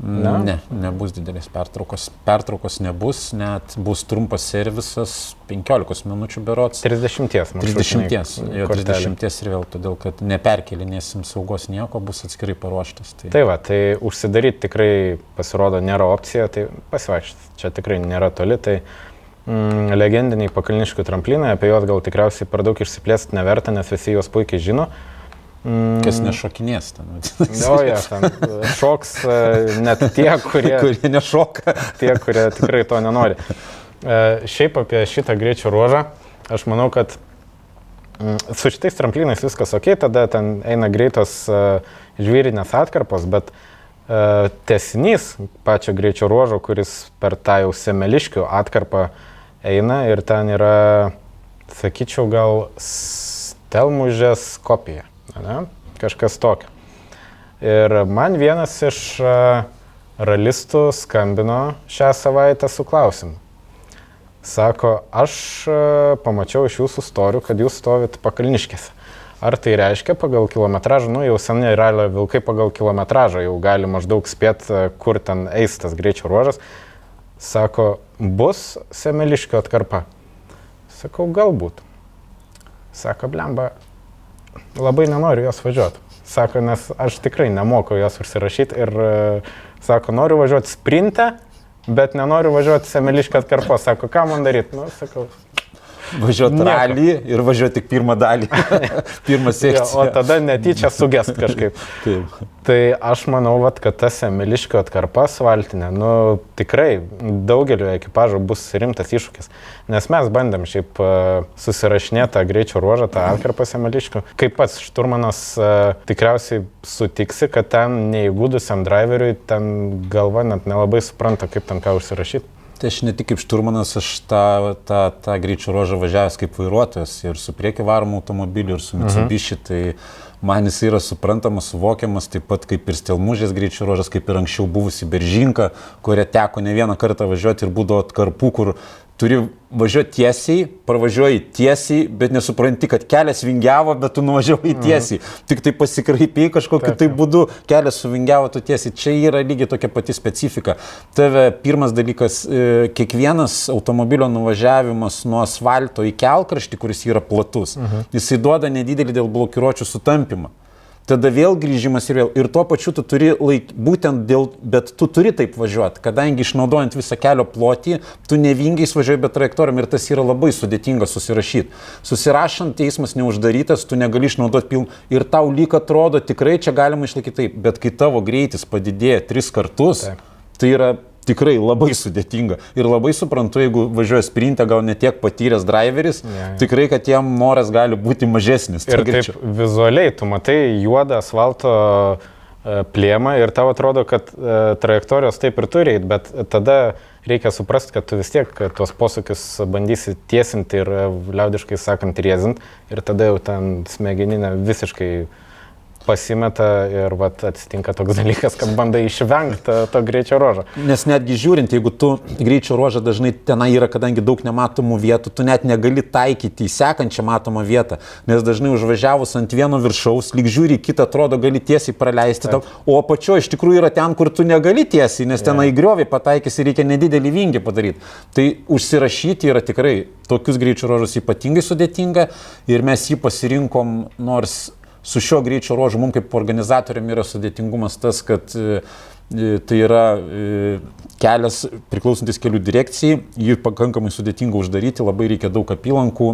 Ne, nebus didelės pertraukos. Pertraukos nebus, net bus trumpas servisas, 15 minučių berods. 30 ir vėl, todėl kad neperkelinėsim saugos nieko, bus atskirai paruoštas. Tai užsidaryti tikrai pasirodo nėra opcija, tai pasivaikščioti, čia tikrai nėra toli. Tai legendiniai pakalniškių tramplynai, apie juos gal tikriausiai per daug išsiplėsti neverta, nes visi juos puikiai žino. Kas nešokinės ten. Ten šoks net tie, kurie nešoka. Tie, kurie tikrai to nenori. Šiaip apie šitą greičio ruožą, aš manau, kad su šitais tramplynais viskas ok, tada ten eina greitos žvyrinės atkarpos, bet tęsinys pačio greičio ruožo, kuris per tą jau Semeliškių atkarpą eina ir ten yra, sakyčiau, gal Stelmužės kopija. Ne? Kažkas tokio. Ir man vienas iš ralistų skambino šią savaitę su klausimu. Sako, aš pamačiau iš jūsų storių, kad jūs stovit pakalniškėse. Ar tai reiškia pagal kilometražą, jau seniai ralio vilkai pagal kilometražą jau gali maždaug spėti, kur ten eis tas greičio ruožas. Sako, bus Semeliškio atkarpa. Sakau, galbūt. Sako, blemba, labai nenoriu jos važiuoti. Sako, nes aš tikrai nemoku jos užsirašyti ir sako, noriu važiuoti sprinte, bet nenoriu važiuoti Semeliškio atkarpos. Sako, ką man daryti? Sakau, važiuoti ralį ir važiuoti tik pirmą dalį, pirmą sekciją. O tada netyčia sugest kažkaip. Taip. Tai aš manau, kad ta Semeliškio atkarpa asfaltinė, tikrai daugeliu ekipažų bus rimtas iššūkis. Nes mes bandėm šiaip susirašinėti tą greičio ruožą, tą atkarpą Semeliškių. Kaip pats šturmanas tikriausiai sutiksi, kad ten neįgudusiam driveriui ten galva net nelabai supranta, kaip ten ką užsirašyti. Tai aš ne tik kaip šturmanas, aš tą greičio ruožą važiavęs kaip vairuotojas ir su priekio varomu automobiliu, ir su Mitsubishi, tai man jis yra suprantamas, suvokiamas, taip pat kaip ir Stelmužės greičio ruožas, kaip ir anksčiau buvusi Beržinka, kuria teko ne vieną kartą važiuoti ir būdavo atkarpų, kur turi važiuoti tiesiai, pravažiuoji tiesiai, bet nesupranti, kad kelias vingiavo, bet tu nuvažiavai tiesiai. Tik tai pasikraipiai kažkokiu tai būdu, kelias suvingiavo tu tiesiai. Čia yra lygiai tokia pati specifika. Tave pirmas dalykas, kiekvienas automobilio nuvažiavimas nuo asfalto į kelkraštį, kuris yra platus, jisai duoda nedidelį dėl blokiruočių sutampimą. Tada vėl grįžimas ir vėl. Ir tuo pačiu tu turi bet tu turi taip važiuoti, kadangi išnaudojant visą kelio plotį, tu nevingiais važiuoji, bet trajektorijom ir tas yra labai sudėtinga susirašyti. Susirašant, eismas neuždarytas, tu negali išnaudoti pilną ir tau lyg atrodo tikrai čia galima išlaikyti taip, bet kai tavo greitis padidėja 3 kartus, tai yra tikrai labai sudėtinga. Ir labai suprantu, jeigu važiuoja sprinte, gal ne tiek patyręs driveris, tikrai, kad jam noras gali būti mažesnis. Ir taip vizualiai, tu matai juodą asfalto plėmą ir tau atrodo, kad trajektorijos taip ir turi eit, bet tada reikia suprasti, kad tu vis tiek tuos posūkius bandysi tiesinti ir liaudiškai sakant rėzint ir tada jau ten smegeninė visiškai pasimeta ir atsitinka toks dalykas, kad bandai išvengti to greičio ruožo. Nes netgi žiūrint, jeigu tu greičio ruožą dažnai tenai yra, kadangi daug nematomų vietų, tu net negali taikyti į sekančią matomą vietą, nes dažnai užvažiavus ant vieno viršaus, lyg žiūri, kitą atrodo gali tiesiai praleisti, o apačioje iš tikrųjų yra ten, kur tu negali tiesiai, nes tenai griovį pataikys ir reikia nedidelį vingį padaryti. Tai užsirašyti yra tikrai tokius greičio ruožus ypatingai sudėtinga ir mes jį pasirinkom, nors su šiuo greičio ruožu mums kaip organizatoriam yra sudėtingumas tas, kad Tai yra kelias priklausantis kelių direkcijai, jį pakankamai sudėtinga uždaryti, labai reikia daug apylankų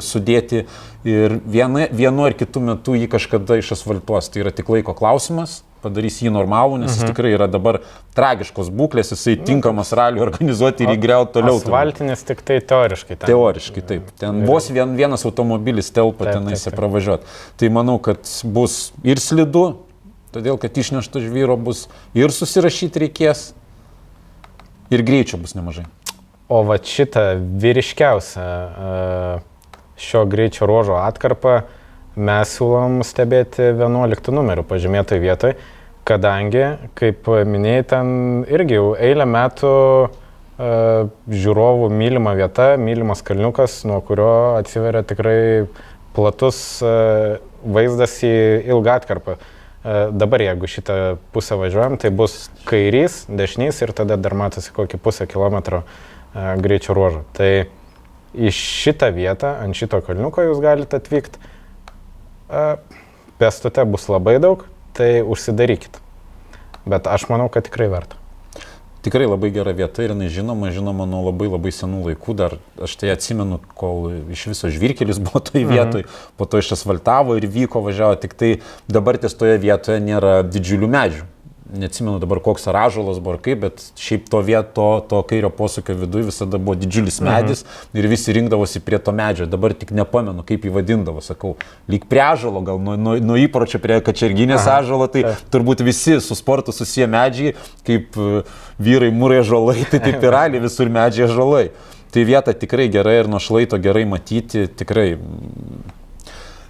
sudėti ir vienu ar kitu metu jį kažkada išasfaltuos. Tai yra tik laiko klausimas, padarys jį normalų, nes jis tikrai yra dabar tragiškos būklės, jisai tinkamas raliui organizuoti ir įgriauti toliau. Asfaltinis tik tai teoriškai. Teoriškai, taip. Ten vos vienas automobilis telpa tenais pravažiuoti. Tai manau, kad bus ir slidu, todėl kad išnešto žvyro bus ir susirašyti reikės, ir greičio bus nemažai. O va šitą vyriškiausią šio greičio ruožo atkarpą mes siūlom stebėti 11 numeriu pažymėtoj vietoj, kadangi, kaip minėjai, ten irgi jau eilę metų žiūrovų mylima vieta, mylimas kalniukas, nuo kurio atsiveria tikrai platus vaizdas į ilgą atkarpą. Dabar, jeigu šitą pusę važiuojam, tai bus kairys, dešinys ir tada dar matosi kokį pusę kilometro greičio ruožą. Tai į šitą vietą, ant šito kalniuko jūs galite atvykti. Pėstute bus labai daug, tai užsidarykit. Bet aš manau, kad tikrai verta. Tikrai labai gera vieta ir jinai žinoma nuo labai senų laikų. Dar aš tai atsimenu, kol iš viso žvyrkelis buvo toj vietoj, po to išasfaltavo ir vyko, važiavo, tik tai dabar ties toje vietoje nėra didžiulių medžių. Neatsimenu dabar koks ąžuolas buvo ar kaip, bet šiaip to kairio posūkio viduje visada buvo didžiulis medis ir visi rinkdavosi prie to medžio. Dabar tik nepamenu, kaip jį vadindavo, sakau, lyg prie ąžuolo, gal nuo įpročio prie kačerginės ąžuolo, tai turbūt visi su sportu susiję medžiai, kaip vyrai mūrai ąžuolai, tai taip ir realiai visur medžiai ąžuolai. Tai vieta tikrai gerai ir nuo šlaito gerai matyti, tikrai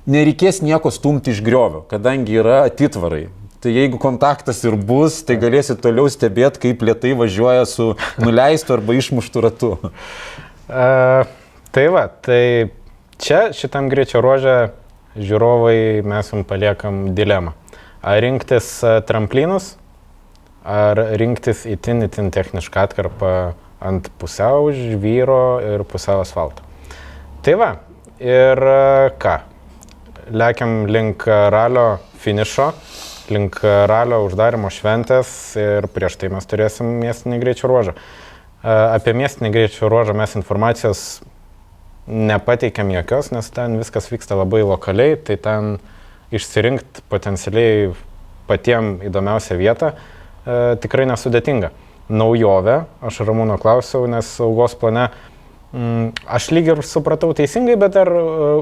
nereikės nieko stumti iš griovio, kadangi yra atitvarai. Tai jeigu kontaktas ir bus, tai galėsi toliau stebėti, kaip lėtai važiuoja su nuleistu arba išmuštu ratu. Tai va, tai čia šitam greičio ruože žiūrovai mes jums paliekam dilemą. Ar rinktis tramplinus, ar rinktis itin technišką atkarpą ant pusiau žvyro ir pusiau asfalto. Tai va, ir ką? Lekiam link ralio finišo, link ralio uždarimo šventės ir prieš tai mes turėsim miestinį greičio ruožą. Apie miestinį greičio ruožą mes informacijos nepateikėm jokios, nes ten viskas vyksta labai lokaliai, tai ten išsirinkti potencialiai patiem įdomiausią vietą tikrai nesudėtinga. Naujovė, aš Ramūno klausiau, nes saugos plane aš lyg ir supratau teisingai, bet dar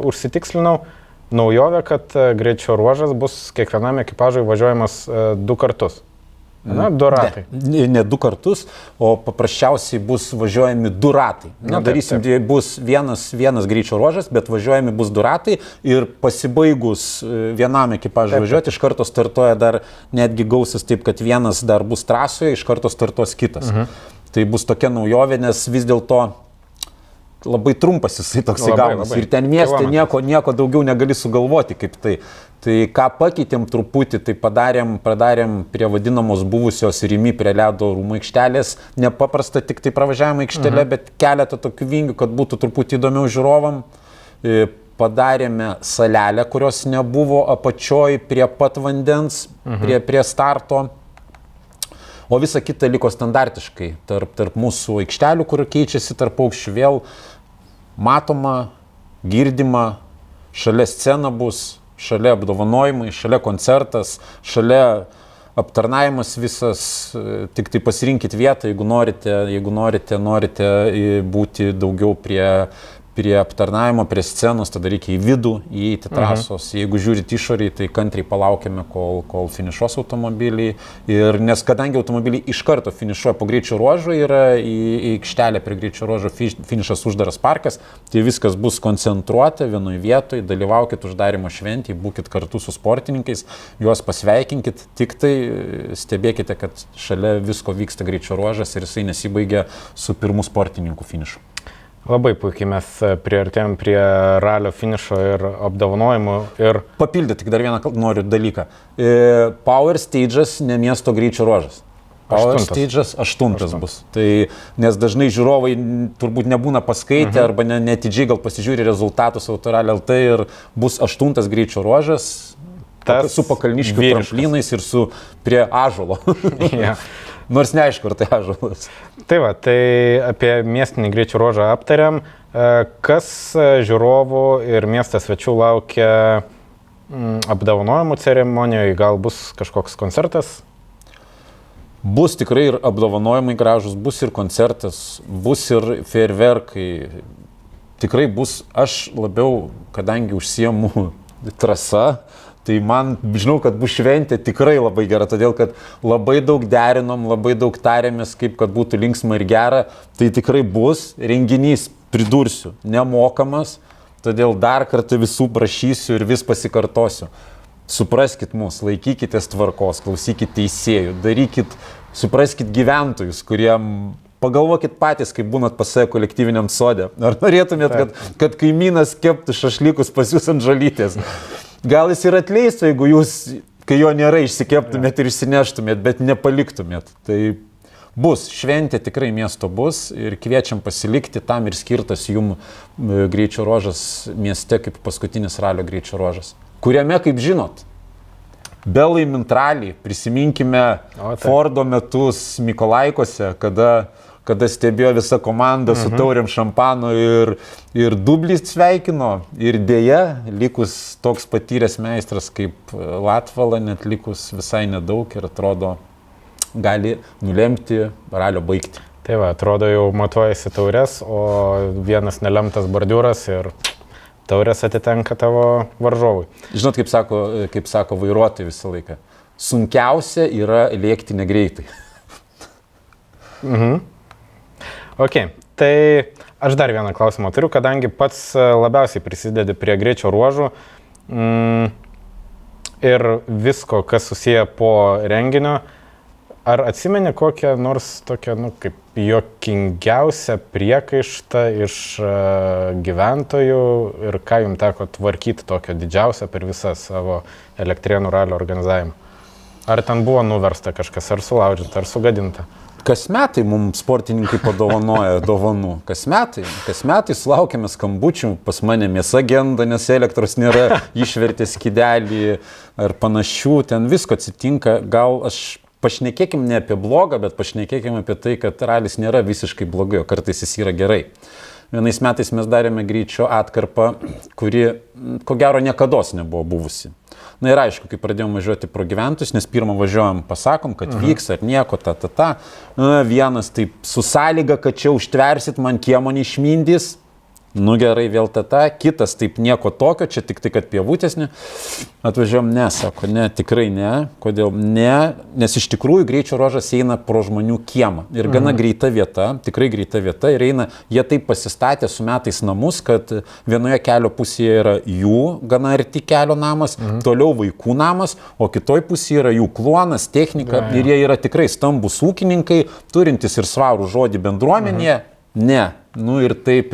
užsitikslinau, naujovė, kad greičio ruožas bus kiekvienam ekipažui važiuojamas 2 kartus. Na, 2 ratai. Ne 2 kartus, o paprasčiausiai bus važiuojami 2 ratai. Darysim, bus vienas greičio ruožas, bet važiuojami bus 2 ratai ir pasibaigus vienam ekipažui važiuoti, iš karto startuoja dar, netgi gausis taip, kad vienas dar bus trasoje, iš karto startuos kitas. Tai bus tokia naujovė, nes vis dėlto labai trumpas jisai toksai gaunas ir ten mieste nieko daugiau negali sugalvoti kaip tai. Tai ką pakeitėm truputį, tai padarėm prie vadinamos buvusios Rimi prie ledo rūmų aikštelės, nepaprasta tik tai pravažiavimo aikštelė, bet keletą tokių vingių, kad būtų truputį įdomiau žiūrovam. Padarėme salelę, kurios nebuvo apačioj prie pat vandens, prie starto. O visa kita liko standartiškai tarp mūsų aikštelių, kur keičiasi tarp paukščių, vėl matoma, girdima, šalia scena bus, šalia apdovanojimai, šalia koncertas, šalia aptarnavimas visas, tik tai pasirinkit vietą, jeigu norite būti daugiau prie aptarnavimo, prie scenos, tada reikia į vidų įeiti trasos. Jeigu žiūrit išoriai, tai kantriai palaukime, kol finišuos automobiliai. Ir nes kadangi automobiliai iš karto finišuoja po greičio ruožo, yra į aikštelę prie greičio ruožo finišas uždaras parkas, tai viskas bus koncentruota vienoje vietoje, dalyvaukit uždarimo šventėje, būkit kartu su sportininkais, juos pasveikinkit, tik tai stebėkite, kad šalia visko vyksta greičio ruožas ir jisai nesibaigia su pirmu sportininkų finišu. Labai puikiai mes priartėjom prie ralio finišo ir apdovanojimų. Papildyti tik dar vieną noriu dalyką. Power Stage'as ne miesto greičio ruožas. Power Stage'as 8 bus. Tai, nes dažnai žiūrovai turbūt nebūna paskaitę arba netidžiai gal pasižiūri rezultatus Autorally LT ir bus 8 greičio ruožas. tas su pakalniškių vyriškas. tramplynais ir su prie ąžuolo. Ja. Nors neaišku, ar tai ąžuolas. Tai va, tai apie miestinį greičio ruožą aptariam. Kas žiūrovų ir miesto svečių laukia apdovanojimų ceremonijoje, gal bus kažkoks koncertas? Bus tikrai ir apdovanojimai gražus, bus ir koncertas, bus ir fejerverkai. Tikrai bus, aš labiau, kadangi užsiemu trasa, tai man, žinau, kad bus šventė tikrai labai gera, todėl kad labai daug derinom, labai daug tarėmės, kaip kad būtų linksma ir gera, tai tikrai bus renginys, pridursiu, nemokamas, todėl dar kartą visų prašysiu ir vis pasikartosiu. Supraskit mus, laikykitės tvarkos, klausykit teisėjų, darykit, supraskit gyventojus, kuriem pagalvokit patys, kaip būnat pas save kolektyviniam sode. Ar norėtumėt, kad kaimynas keptų šašlykus pas jūs ant žalytės? Gal jis ir atleistų, jeigu jūs, kai jo nėra, išsikeptumėt ir išsineštumėt, bet nepaliktumėt. Tai bus, šventė tikrai miesto bus ir kviečiam pasilikti, tam ir skirtas jum greičio ruožas mieste kaip paskutinis ralio greičio ruožas. Kuriame, kaip žinot, Belai Mintralį, prisiminkime Fordo metus Mikolaikose, kada stebėjo visa komanda su tauriam šampano ir dublį sveikino. Ir dėja, likus toks patyręs meistras kaip Latvala, net likus visai nedaug ir atrodo gali nulemti ralio baigti. Tai va, atrodo jau matuojasi taures, o vienas nelemtas bordiūras ir taurės atitenka tavo varžovui. Žinot, kaip sako vairuotojai visą laiką, sunkiausia yra lėkti negreitai. Ok, tai aš dar vieną klausimą turiu, kadangi pats labiausiai prisidedi prie greičio ruožų ir visko, kas susiję po renginio. Ar atsimeni kokią nors tokią, kaip juokingiausią priekaištą iš gyventojų ir ką jums teko tvarkyti tokio didžiausią per visą savo Elektrėnų ralio organizavimą? Ar ten buvo nuversta kažkas, ar sulaužyta, ar sugadinta? Kas metai mums sportininkai padovanoja dovanų. Kas metai sulaukėme skambučių, pas mane mėsa genda, nes elektros nėra, išvertė skydelį ar panašių, ten visko atsitinka. Gal aš pašnekėkim ne apie blogą, bet pašnekėkim apie tai, kad ralis nėra visiškai blogai, o kartais jis yra gerai. Vienais metais mes darėme greičio atkarpą, kuri, ko gero, niekados nebuvo buvusi. Na ir aišku, kai pradėjom važiuoti pro gyventojus, nes pirmą važiuojam, pasakom, kad vyks ar nieko, vienas taip su sąlyga, kad čia užtversit, man kiemo neišmindys. Nu gerai, vėl kitas taip nieko tokio, čia tik tai, kad pievutės ne. Atvažiuojam, ne, sako, ne, tikrai ne. Kodėl ne? Nes iš tikrųjų greičio ruožas eina pro žmonių kiemą. Ir gana greita vieta, tikrai greita vieta. Ir eina, jie taip pasistatė su metais namus, kad vienoje kelio pusėje yra jų gana arti kelio namas, toliau vaikų namas, o kitoj pusėje yra jų kluonas, technika. Ir jie yra tikrai stambus ūkininkai, turintys ir svarų žodį bendruomenėje. Ne. Nu ir taip.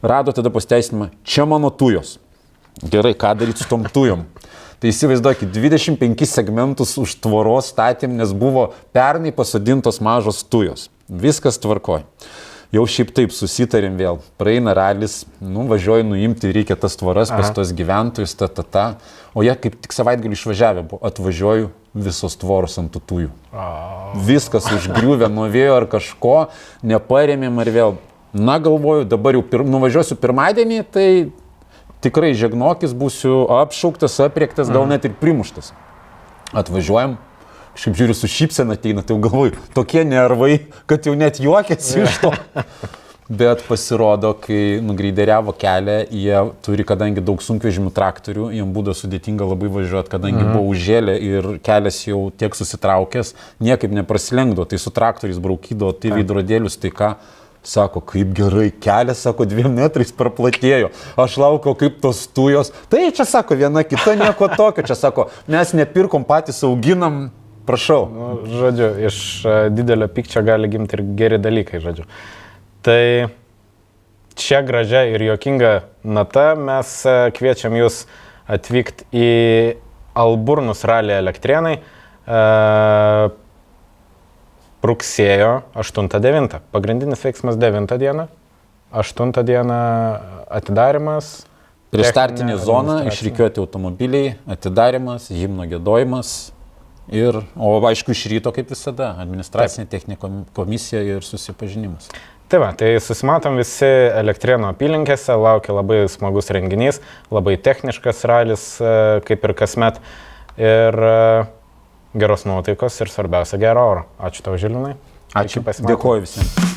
Rado tada pasteisinimą, čia mano tujos. Gerai, ką daryti su tom tujom? Tai įsivaizduokit, 25 segmentus už tvoros statėm, nes buvo pernai pasodintos mažos tujos. Viskas tvarkoj. Jau šiaip taip susitarėm vėl. Praeina ralis, važiuoju nuimti, reikia tas tvoras pas tos gyventojus, O jie kaip tik savaitgalį išvažiavę buvo, atvažiuoju visos tvoros ant tų tujų. Viskas užgriuvę nuo vėjo ar kažko, neparėmėm ar vėl. Na galvoju, dabar jau nuvažiuosiu pirmadienį, tai tikrai žegnokis, būsiu apšauktas, apriektas, gal net ir primuštas. Atvažiuojam, šiaip žiūriu, su šypsena ateina, tai jau galvoju, tokie nervai, kad jau net juokėsi iš to. Bet pasirodo, kai nugreideriavo kelią, jie turi, kadangi daug sunkvežimių traktorių, jiems būdavo sudėtinga labai važiuoti, kadangi buvo užžėlę ir kelias jau tiek susitraukęs, niekaip neprasilenkdavo, tai su traktoriais braukydavo, tai veidrodėlius, tai ką, sako, kaip gerai, kelias, sako, 2 metrais praplatėjo, aš laukiau kaip tos tujos, tai čia, sako, viena kita nieko tokio, čia, sako, mes nepirkom, patys auginam, prašau. Žodžiu, iš didelio pykčio gali gimti ir geri dalykai, žodžiu. Tai čia gražia ir juokinga nata mes kviečiam jūs atvykti į Alburnus ralį Elektrėnai rugsėjo 8-9. Pagrindinis veiksmas 9 dieną, 8 dieną atidarimas, Prieš startinę techninė, zoną administracinė. išrikiuoti automobiliai, atidarimas, himno gėdojimas o aišku iš ryto kaip visada administracinė techninė komisija ir susipažinimas. Tai va, tai susimatom visi Elektrėnų apylinkėse, laukia labai smagus renginys, labai techniškas ralis, kaip ir kasmet, ir geros nuotaikos ir svarbiausia gero oro. Ačiū tau, Žilinai. Ačiū, dėkoju visiems.